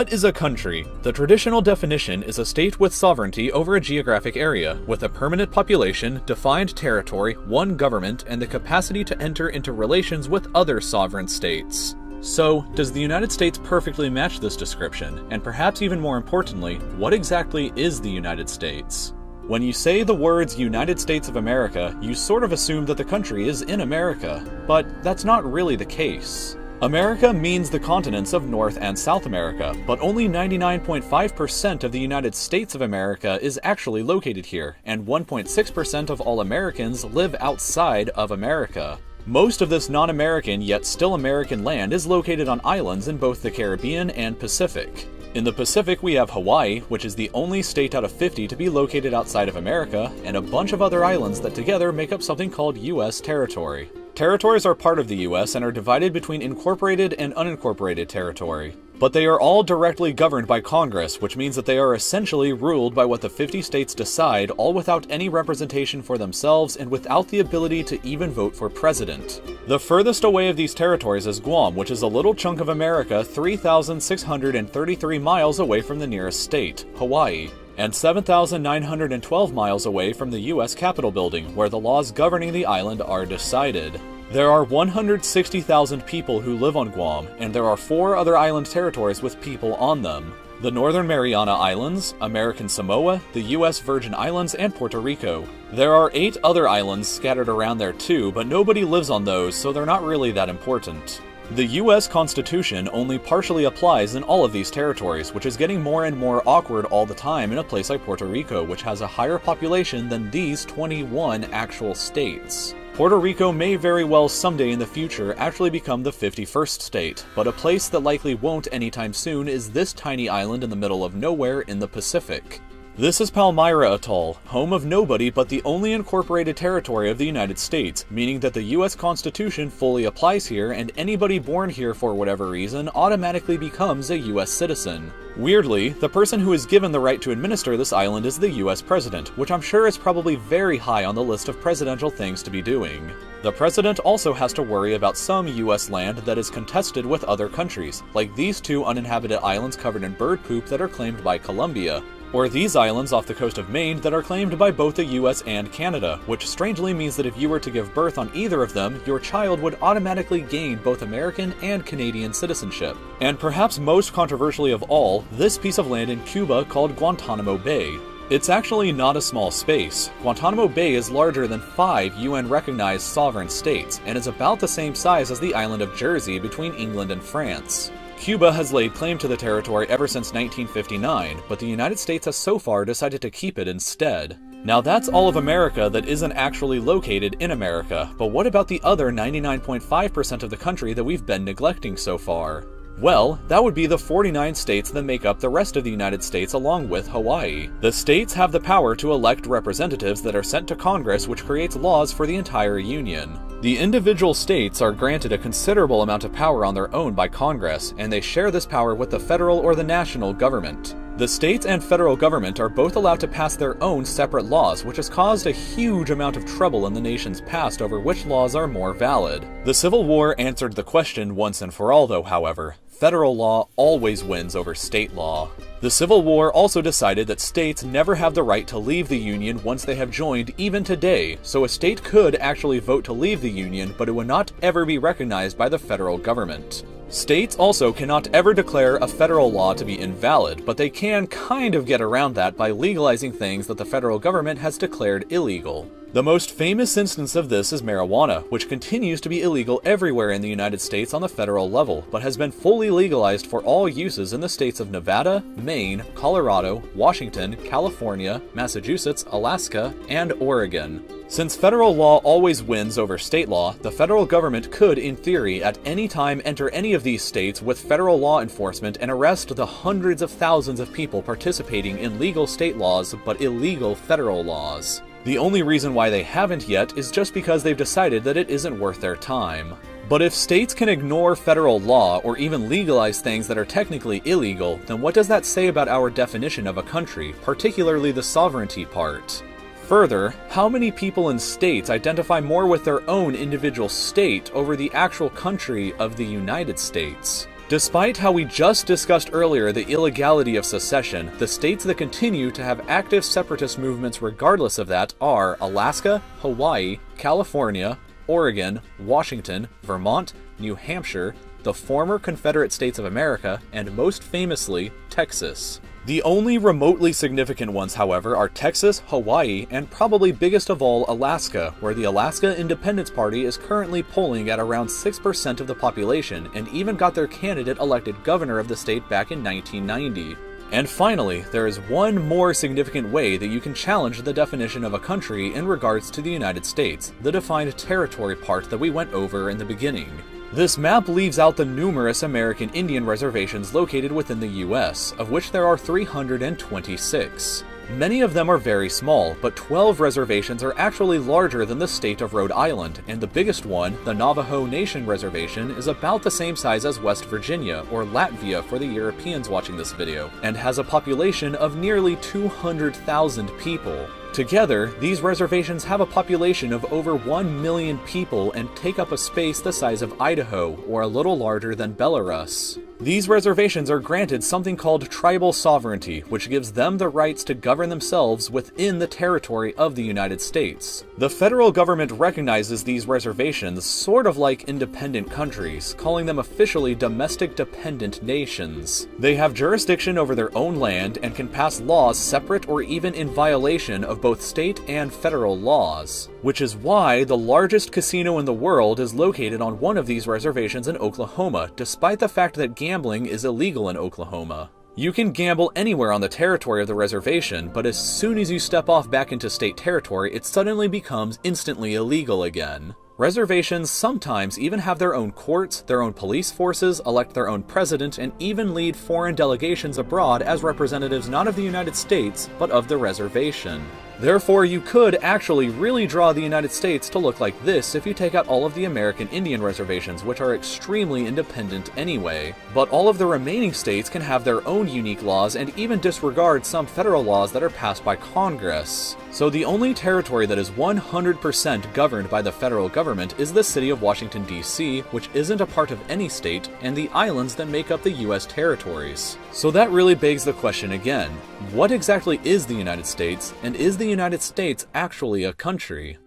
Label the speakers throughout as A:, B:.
A: What is a country? The traditional definition is a state with sovereignty over a geographic area, with a permanent population, defined territory, one government, and the capacity to enter into relations with other sovereign states. So, does the United States perfectly match this description? And perhaps even more importantly, what exactly is the United States? When you say the words United States of America, you sort of assume that the country is in America, but that's not really the case. America means the continents of North and South America, but only 99.5% of the United States of America is actually located here, and 1.6% of all Americans live outside of America. Most of this non-American yet still American land is located on islands in both the Caribbean and Pacific. In the Pacific we have Hawaii, which is the only state out of 50 to be located outside of America, and a bunch of other islands that together make up something called U.S. territory. Territories are part of the U.S. and are divided between incorporated and unincorporated territory. But they are all directly governed by Congress, which means that they are essentially ruled by what the 50 states decide, all without any representation for themselves and without the ability to even vote for president. The furthest away of these territories is Guam, which is a little chunk of America 3,633 miles away from the nearest state, Hawaii, and 7,912 miles away from the U.S. Capitol building, where the laws governing the island are decided. There are 160,000 people who live on Guam, and there are 4 other island territories with people on them: the Northern Mariana Islands, American Samoa, the U.S. Virgin Islands, and Puerto Rico. There are 8 other islands scattered around there too, but nobody lives on those, so they're not really that important. The U.S. Constitution only partially applies in all of these territories, which is getting more and more awkward all the time in a place like Puerto Rico, which has a higher population than these 21 actual states. Puerto Rico may very well someday in the future actually become the 51st state, but a place that likely won't anytime soon is this tiny island in the middle of nowhere in the Pacific. This is Palmyra Atoll, home of nobody but the only incorporated territory of the United States, meaning that the U.S. Constitution fully applies here and anybody born here for whatever reason automatically becomes a U.S. citizen. Weirdly, the person who is given the right to administer this island is the U.S. president, which I'm sure is probably very high on the list of presidential things to be doing. The president also has to worry about some U.S. land that is contested with other countries, like these 2 uninhabited islands covered in bird poop that are claimed by Colombia, or these islands off the coast of Maine that are claimed by both the US and Canada, which strangely means that if you were to give birth on either of them, your child would automatically gain both American and Canadian citizenship. And perhaps most controversially of all, this piece of land in Cuba called Guantanamo Bay. It's actually not a small space. Guantanamo Bay is larger than 5 UN-recognized sovereign states, and is about the same size as the island of Jersey between England and France. Cuba has laid claim to the territory ever since 1959, but the United States has so far decided to keep it instead. Now that's all of America that isn't actually located in America, but what about the other 99.5% of the country that we've been neglecting so far? Well, that would be the 49 states that make up the rest of the United States along with Hawaii. The states have the power to elect representatives that are sent to Congress, which creates laws for the entire Union. The individual states are granted a considerable amount of power on their own by Congress, and they share this power with the federal or the national government. The states and federal government are both allowed to pass their own separate laws, which has caused a huge amount of trouble in the nation's past over which laws are more valid. The Civil War answered the question once and for all though, however. Federal law always wins over state law. The Civil War also decided that states never have the right to leave the Union once they have joined, even today, so a state could actually vote to leave the Union, but it would not ever be recognized by the federal government. States also cannot ever declare a federal law to be invalid, but they can kind of get around that by legalizing things that the federal government has declared illegal. The most famous instance of this is marijuana, which continues to be illegal everywhere in the United States on the federal level, but has been fully legalized for all uses in the states of Nevada, Maine, Colorado, Washington, California, Massachusetts, Alaska, and Oregon. Since federal law always wins over state law, the federal government could, in theory, at any time enter any of these states with federal law enforcement and arrest the hundreds of thousands of people participating in legal state laws but illegal federal laws. The only reason why they haven't yet is just because they've decided that it isn't worth their time. But if states can ignore federal law or even legalize things that are technically illegal, then what does that say about our definition of a country, particularly the sovereignty part? Further, how many people in states identify more with their own individual state over the actual country of the United States? Despite how we just discussed earlier the illegality of secession, the states that continue to have active separatist movements regardless of that are Alaska, Hawaii, California, Oregon, Washington, Vermont, New Hampshire, the former Confederate States of America, and most famously, Texas. The only remotely significant ones, however, are Texas, Hawaii, and probably biggest of all, Alaska, where the Alaska Independence Party is currently polling at around 6% of the population, and even got their candidate elected governor of the state back in 1990. And finally, there is one more significant way that you can challenge the definition of a country in regards to the United States, the defined territory part that we went over in the beginning. This map leaves out the numerous American Indian reservations located within the US, of which there are 326. Many of them are very small, but 12 reservations are actually larger than the state of Rhode Island, and the biggest one, the Navajo Nation Reservation, is about the same size as West Virginia, or Latvia for the Europeans watching this video, and has a population of nearly 200,000 people. Together, these reservations have a population of over 1 million people and take up a space the size of Idaho, or a little larger than Belarus. These reservations are granted something called tribal sovereignty, which gives them the rights to govern themselves within the territory of the United States. The federal government recognizes these reservations sort of like independent countries, calling them officially domestic dependent nations. They have jurisdiction over their own land and can pass laws separate or even in violation of both state and federal laws, which is why the largest casino in the world is located on one of these reservations in Oklahoma, despite the fact that gambling is illegal in Oklahoma. You can gamble anywhere on the territory of the reservation, but as soon as you step off back into state territory, it suddenly becomes instantly illegal again. Reservations sometimes even have their own courts, their own police forces, elect their own president, and even lead foreign delegations abroad as representatives not of the United States, but of the reservation. Therefore, you could actually really draw the United States to look like this if you take out all of the American Indian reservations, which are extremely independent anyway. But all of the remaining states can have their own unique laws and even disregard some federal laws that are passed by Congress. So the only territory that is 100% governed by the federal government is the city of Washington, D.C., which isn't a part of any state, and the islands that make up the U.S. territories. So that really begs the question again, what exactly is the United States, and is the United States actually a country?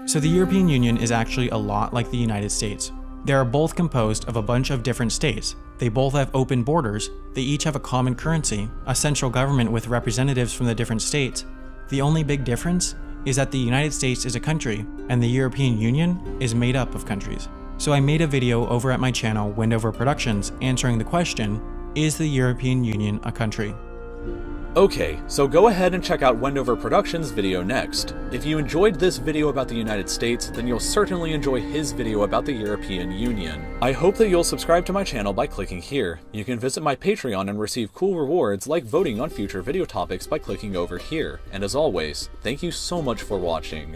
B: So the European Union is actually a lot like the United States. They are both composed of a bunch of different states. They both have open borders, they each have a common currency, a central government with representatives from the different states. The only big difference is that the United States is a country, and the European Union is made up of countries. So I made a video over at my channel, Wendover Productions, answering the question, is the European Union a country?
A: Okay, so go ahead and check out Wendover Productions' video next. If you enjoyed this video about the United States, then you'll certainly enjoy his video about the European Union. I hope that you'll subscribe to my channel by clicking here. You can visit my Patreon and receive cool rewards like voting on future video topics by clicking over here. And as always, thank you so much for watching.